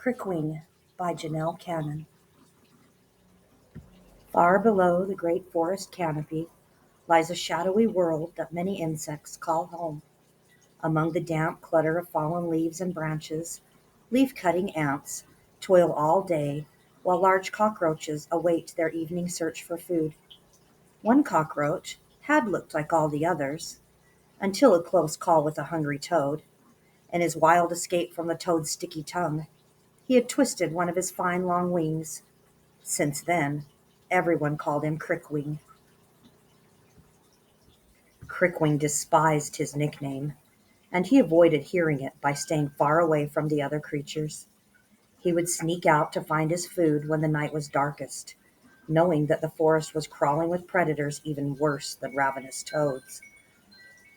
Crickwing by Janelle Cannon. Far below the great forest canopy lies a shadowy world that many insects call home. Among the damp clutter of fallen leaves and branches, leaf-cutting ants toil all day while large cockroaches await their evening search for food. One cockroach had looked like all the others, until a close call with a hungry toad, and his wild escape from the toad's sticky tongue. He had twisted one of his fine long wings. Since then, everyone called him Crickwing. Crickwing despised his nickname, and he avoided hearing it by staying far away from the other creatures. He would sneak out to find his food when the night was darkest, knowing that the forest was crawling with predators even worse than ravenous toads.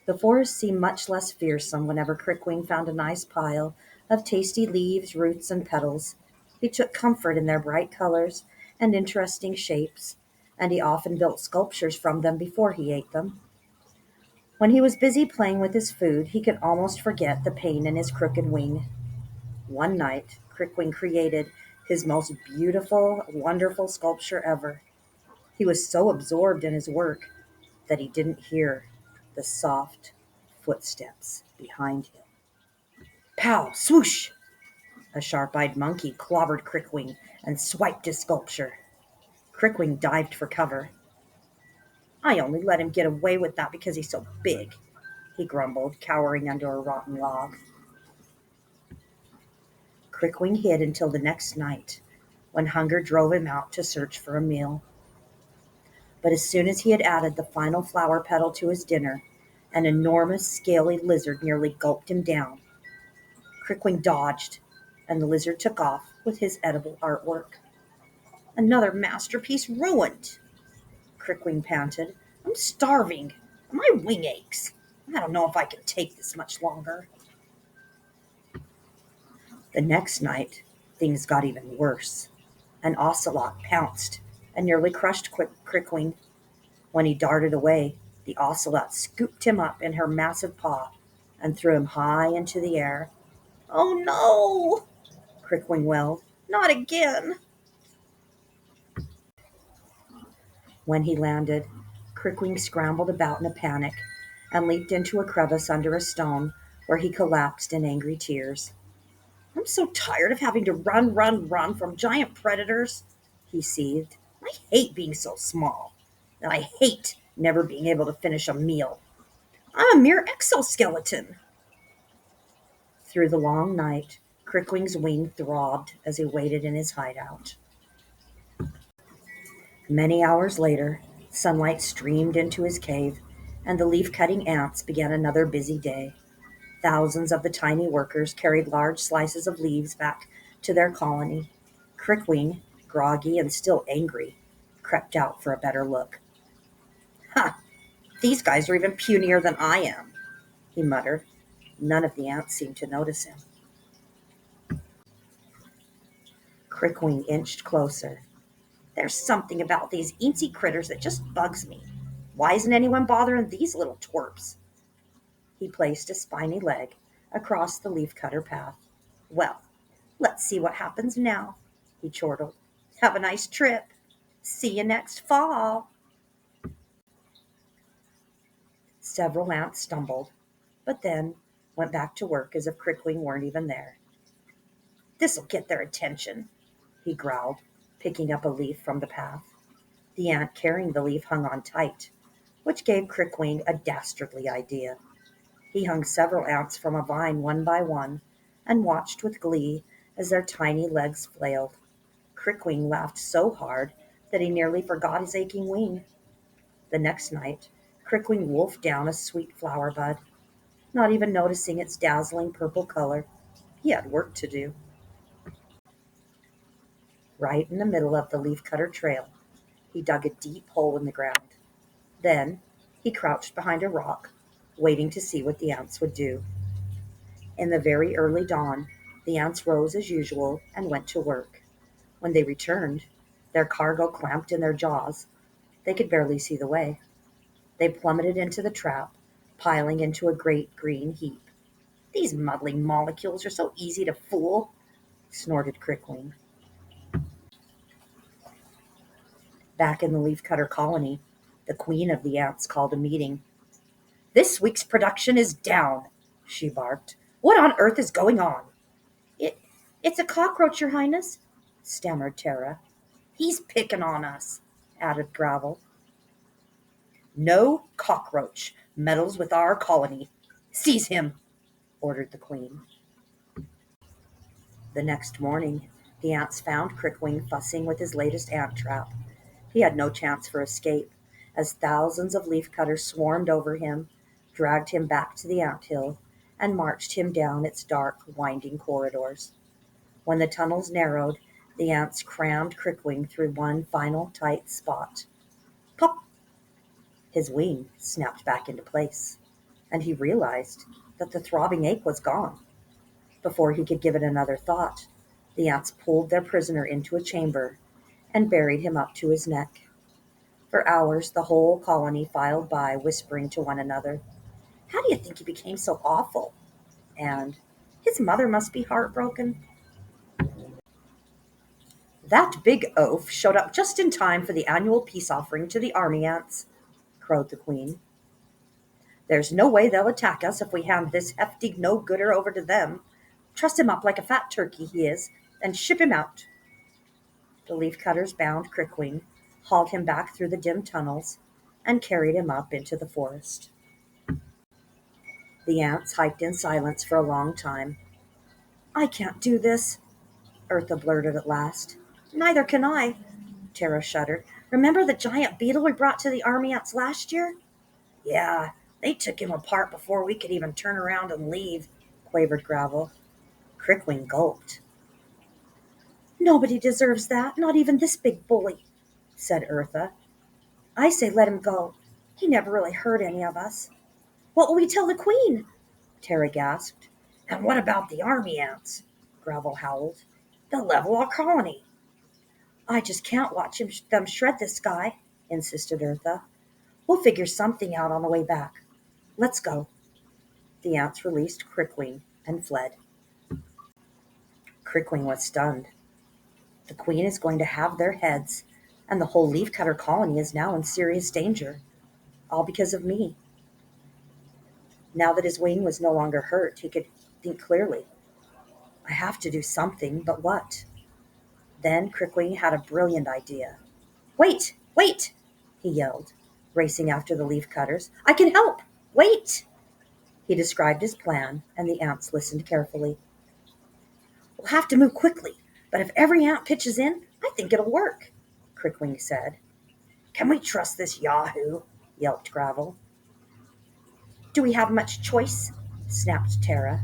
The forest seemed much less fearsome whenever Crickwing found a nice pile of tasty leaves, roots, and petals. He took comfort in their bright colors and interesting shapes, and he often built sculptures from them before he ate them. When he was busy playing with his food, he could almost forget the pain in his crooked wing. One night, Crickwing created his most beautiful, wonderful sculpture ever. He was so absorbed in his work that he didn't hear the soft footsteps behind him. Pow! Swoosh! A sharp-eyed monkey clobbered Crickwing and swiped his sculpture. Crickwing dived for cover. "I only let him get away with that because he's so big," he grumbled, cowering under a rotten log. Crickwing hid until the next night, when hunger drove him out to search for a meal. But as soon as he had added the final flower petal to his dinner, an enormous scaly lizard nearly gulped him down. Crickwing dodged, and the lizard took off with his edible artwork. "Another masterpiece ruined!" Crickwing panted. "I'm starving. My wing aches. I don't know if I can take this much longer." The next night, things got even worse. An ocelot pounced and nearly crushed Crickwing. When he darted away, the ocelot scooped him up in her massive paw and threw him high into the air. "Oh no!" Crickwing wailed. "Not again!" When he landed, Crickwing scrambled about in a panic and leaped into a crevice under a stone, where he collapsed in angry tears. "I'm so tired of having to run from giant predators," he seethed. "I hate being so small, and I hate never being able to finish a meal. I'm a mere exoskeleton." Through the long night, Crickwing's wing throbbed as he waited in his hideout. Many hours later, sunlight streamed into his cave, and the leaf-cutting ants began another busy day. Thousands of the tiny workers carried large slices of leaves back to their colony. Crickwing, groggy and still angry, crept out for a better look. "Ha! These guys are even punier than I am," he muttered. None of the ants seemed to notice him. Crickwing inched closer. "There's something about these eensy critters that just bugs me. Why isn't anyone bothering these little twerps?" He placed a spiny leg across the leaf-cutter path. "Well, let's see what happens now," he chortled. "Have a nice trip. See you next fall." Several ants stumbled, but then went back to work as if Crickwing weren't even there. "This'll get their attention," he growled, picking up a leaf from the path. The ant carrying the leaf hung on tight, which gave Crickwing a dastardly idea. He hung several ants from a vine one by one, and watched with glee as their tiny legs flailed. Crickwing laughed so hard that he nearly forgot his aching wing. The next night, Crickwing wolfed down a sweet flower bud, not even noticing its dazzling purple color. He had work to do. Right in the middle of the leafcutter trail, he dug a deep hole in the ground. Then he crouched behind a rock, waiting to see what the ants would do. In the very early dawn, the ants rose as usual and went to work. When they returned, their cargo clamped in their jaws, they could barely see the way. They plummeted into the trap, piling into a great green heap. "These muddling molecules are so easy to fool," snorted Crickwing. Back in the leafcutter colony, the queen of the ants called a meeting. "This week's production is down," she barked. "What on earth is going on?" "It, it's a cockroach, Your Highness," stammered Tara. "He's picking on us," added Gravel. "No cockroach meddles with our colony. Seize him," ordered the queen. The next morning, the ants found Crickwing fussing with his latest ant trap. He had no chance for escape, as thousands of leafcutters swarmed over him, dragged him back to the ant hill, and marched him down its dark, winding corridors. When the tunnels narrowed, the ants crammed Crickwing through one final tight spot. Pop! His wing snapped back into place, and he realized that the throbbing ache was gone. Before he could give it another thought, the ants pulled their prisoner into a chamber and buried him up to his neck. For hours, the whole colony filed by, whispering to one another, "How do you think he became so awful?" And "His mother must be heartbroken." "That big oaf showed up just in time for the annual peace offering to the army ants," crowed the queen. "There's no way they'll attack us if we hand this hefty no-gooder over to them. Truss him up like a fat turkey he is, and ship him out." The leafcutters bound Crickwing, hauled him back through the dim tunnels, and carried him up into the forest. The ants hiked in silence for a long time. "I can't do this," Eartha blurted at last. "Neither can I," Tara shuddered. "Remember the giant beetle we brought to the army ants last year?" "Yeah, they took him apart before we could even turn around and leave," quavered Gravel. Crickwing gulped. "Nobody deserves that, not even this big bully," said Eartha. "I say let him go. He never really hurt any of us." "What will we tell the queen?" Tara gasped. "And what about the army ants?" Gravel howled. "They'll level our colony." "I just can't watch them shred this guy," insisted Eartha. "We'll figure something out on the way back. Let's go." The ants released Crickwing and fled. Crickwing was stunned. The queen is going to have their heads, and the whole leafcutter colony is now in serious danger, all because of me. Now that his wing was no longer hurt, he could think clearly. I have to do something, but what? Then Crickwing had a brilliant idea. "Wait, wait!" he yelled, racing after the leafcutters. "I can help! Wait!" He described his plan, and the ants listened carefully. "We'll have to move quickly, but if every ant pitches in, I think it'll work," Crickwing said. "Can we trust this yahoo?" yelped Gravel. "Do we have much choice?" snapped Tara.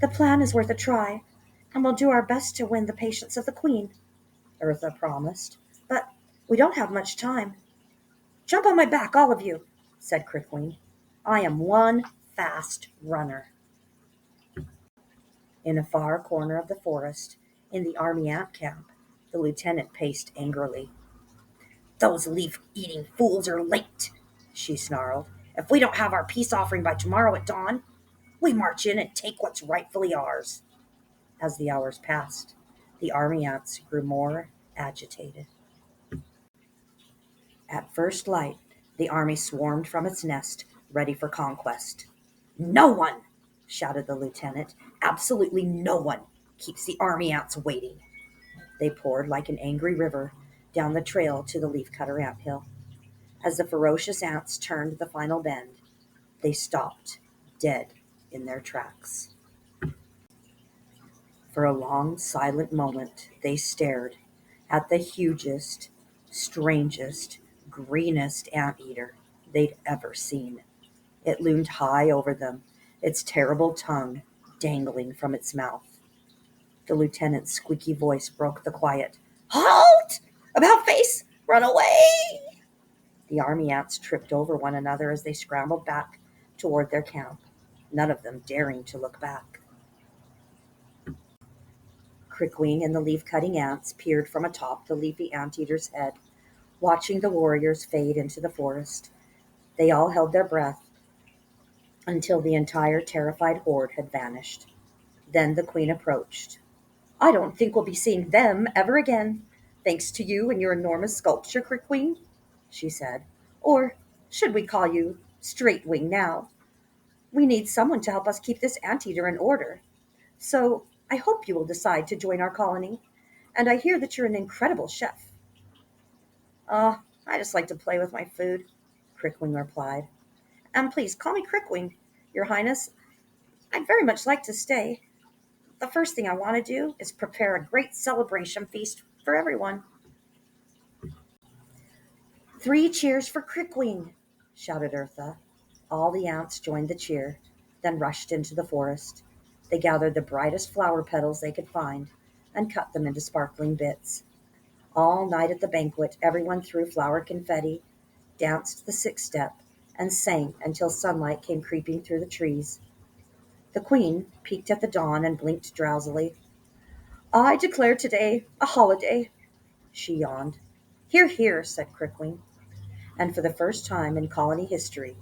"The plan is worth a try, and we'll do our best to win the patience of the queen," Eartha promised. "But we don't have much time." "Jump on my back, all of you," said Crickwing. "I am one fast runner." In a far corner of the forest, in the army ant camp, the lieutenant paced angrily. "Those leaf-eating fools are late," she snarled. "If we don't have our peace offering by tomorrow at dawn, we march in and take what's rightfully ours." As the hours passed, the army ants grew more agitated. At first light, the army swarmed from its nest, ready for conquest. "No one," shouted the lieutenant, "absolutely no one keeps the army ants waiting." They poured like an angry river down the trail to the leafcutter anthill. As the ferocious ants turned the final bend, they stopped, dead in their tracks. For a long, silent moment, they stared at the hugest, strangest, greenest anteater they'd ever seen. It loomed high over them, its terrible tongue dangling from its mouth. The lieutenant's squeaky voice broke the quiet. "Halt! About face! Run away!" The army ants tripped over one another as they scrambled back toward their camp, none of them daring to look back. Crickwing and the leaf-cutting ants peered from atop the leafy anteater's head, watching the warriors fade into the forest. They all held their breath until the entire terrified horde had vanished. Then the queen approached. I don't think we'll be seeing them ever again, thanks to you and your enormous sculpture, Crickwing, she said. Or should we call you Straightwing now? We need someone to help us keep this anteater in order. So I hope you will decide to join our colony. And I hear that you're an incredible chef. I just like to play with my food, Crickwing replied. And please call me Crickwing, Your Highness. I'd very much like to stay. The first thing I want to do is prepare a great celebration feast for everyone. 3 cheers for Crickwing, shouted Eartha. All the ants joined the cheer, then rushed into the forest. They gathered the brightest flower petals they could find and cut them into sparkling bits. All night at the banquet, everyone threw flower confetti, danced the 6 step, and sang until sunlight came creeping through the trees. The queen peeked at the dawn and blinked drowsily. I declare today a holiday, she yawned. Hear, hear, said Crickwing, and for the first time in colony history,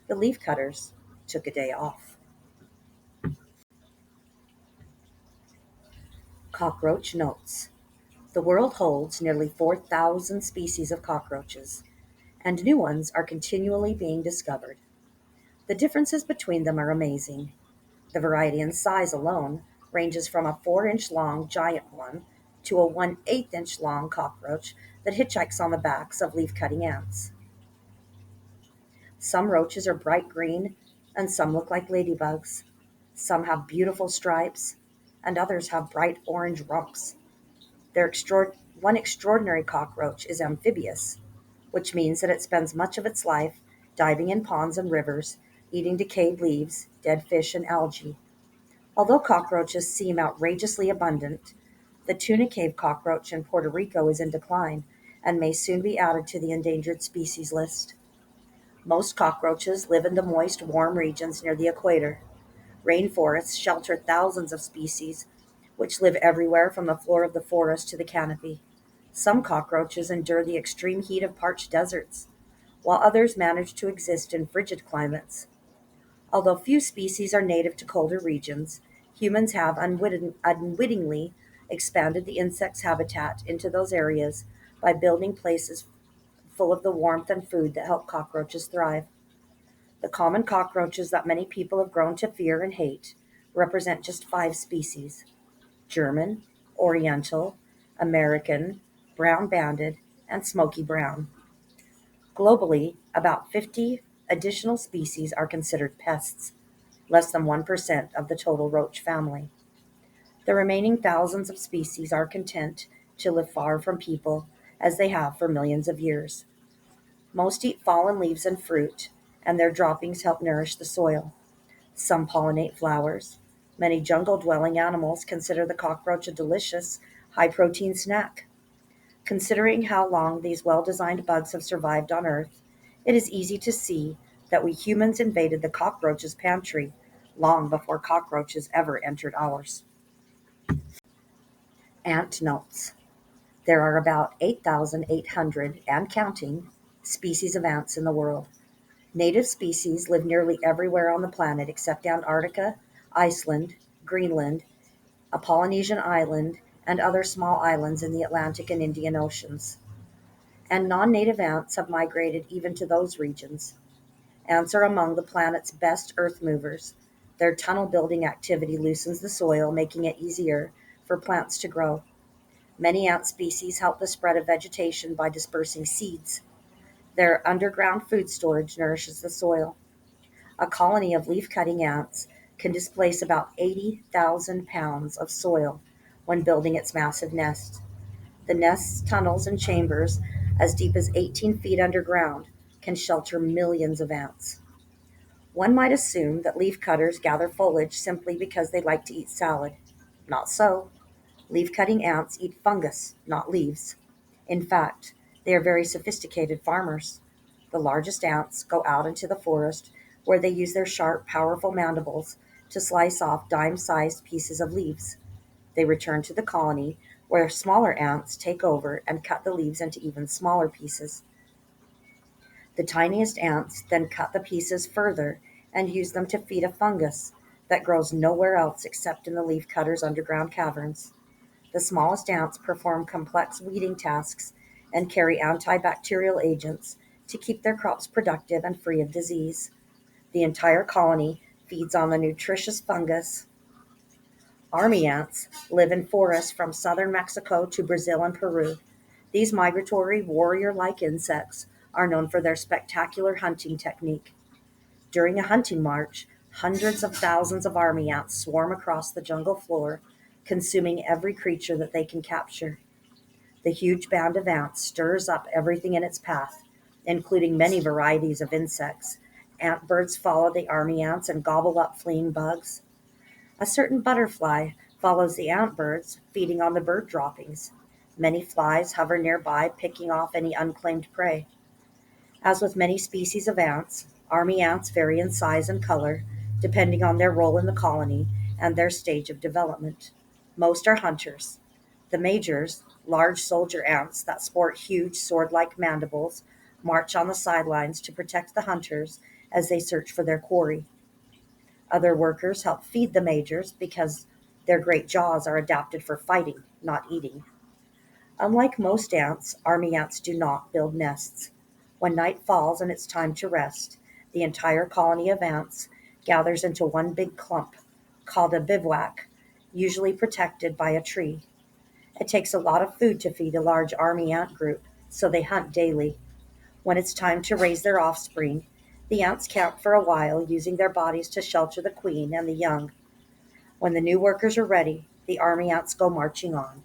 the leafcutters took a day off. Cockroach notes. The world holds nearly 4,000 species of cockroaches, and new ones are continually being discovered. The differences between them are amazing. The variety in size alone ranges from a 4-inch long giant one to a 1/8 inch long cockroach that hitchhikes on the backs of leaf cutting ants. Some roaches are bright green, and some look like ladybugs. Some have beautiful stripes, and others have bright orange rumps. One extraordinary cockroach is amphibious, which means that it spends much of its life diving in ponds and rivers, eating decayed leaves, dead fish, and algae. Although cockroaches seem outrageously abundant, the tuna cave cockroach in Puerto Rico is in decline and may soon be added to the endangered species list. Most cockroaches live in the moist, warm regions near the equator. Rainforests shelter thousands of species, which live everywhere from the floor of the forest to the canopy. Some cockroaches endure the extreme heat of parched deserts, while others manage to exist in frigid climates. Although few species are native to colder regions, humans have unwittingly expanded the insect's habitat into those areas by building places full of the warmth and food that help cockroaches thrive. The common cockroaches that many people have grown to fear and hate represent just 5 species: German, Oriental, American, brown banded, and smoky brown. Globally, about 50 additional species are considered pests, less than 1% of the total roach family. The remaining thousands of species are content to live far from people, as they have for millions of years. Most eat fallen leaves and fruit, and their droppings help nourish the soil. Some pollinate flowers. Many jungle dwelling animals consider the cockroach a delicious, high protein snack. Considering how long these well designed bugs have survived on Earth, it is easy to see that we humans invaded the cockroach's pantry long before cockroaches ever entered ours. Ant notes. There are about 8,800 and counting species of ants in the world. Native species live nearly everywhere on the planet except Antarctica, Iceland, Greenland, a Polynesian island, and other small islands in the Atlantic and Indian Oceans. And non native ants have migrated even to those regions. Ants are among the planet's best earth movers. Their tunnel building activity loosens the soil, making it easier for plants to grow. Many ant species help the spread of vegetation by dispersing seeds. Their underground food storage nourishes the soil. A colony of leaf-cutting ants can displace about 80,000 pounds of soil when building its massive nest. The nest's tunnels and chambers, as deep as 18 feet underground, can shelter millions of ants. One might assume that leafcutters gather foliage simply because they like to eat salad. Not so. Leaf-cutting ants eat fungus, not leaves. In fact, they are very sophisticated farmers. The largest ants go out into the forest where they use their sharp, powerful mandibles to slice off dime-sized pieces of leaves. They return to the colony where smaller ants take over and cut the leaves into even smaller pieces. The tiniest ants then cut the pieces further and use them to feed a fungus that grows nowhere else except in the leaf cutter's underground caverns. The smallest ants perform complex weeding tasks and carry antibacterial agents to keep their crops productive and free of disease. The entire colony feeds on the nutritious fungus. Army ants live in forests from southern Mexico to Brazil and Peru. These migratory warrior like insects are known for their spectacular hunting technique. During a hunting march, hundreds of thousands of army ants swarm across the jungle floor, consuming every creature that they can capture. The huge band of ants stirs up everything in its path, including many varieties of insects. Antbirds follow the army ants and gobble up fleeing bugs. A certain butterfly follows the antbirds, feeding on the bird droppings. Many flies hover nearby, picking off any unclaimed prey. As with many species of ants, army ants vary in size and color, depending on their role in the colony and their stage of development. Most are hunters. The majors, large soldier ants that sport huge sword like mandibles, march on the sidelines to protect the hunters as they search for their quarry. Other workers help feed the majors because their great jaws are adapted for fighting, not eating. Unlike most ants, army ants do not build nests. When night falls and it's time to rest, the entire colony of ants gathers into one big clump, called a bivouac, usually protected by a tree. It takes a lot of food to feed a large army ant group, so they hunt daily. When it's time to raise their offspring, the ants camp for a while, using their bodies to shelter the queen and the young. When the new workers are ready, the army ants go marching on.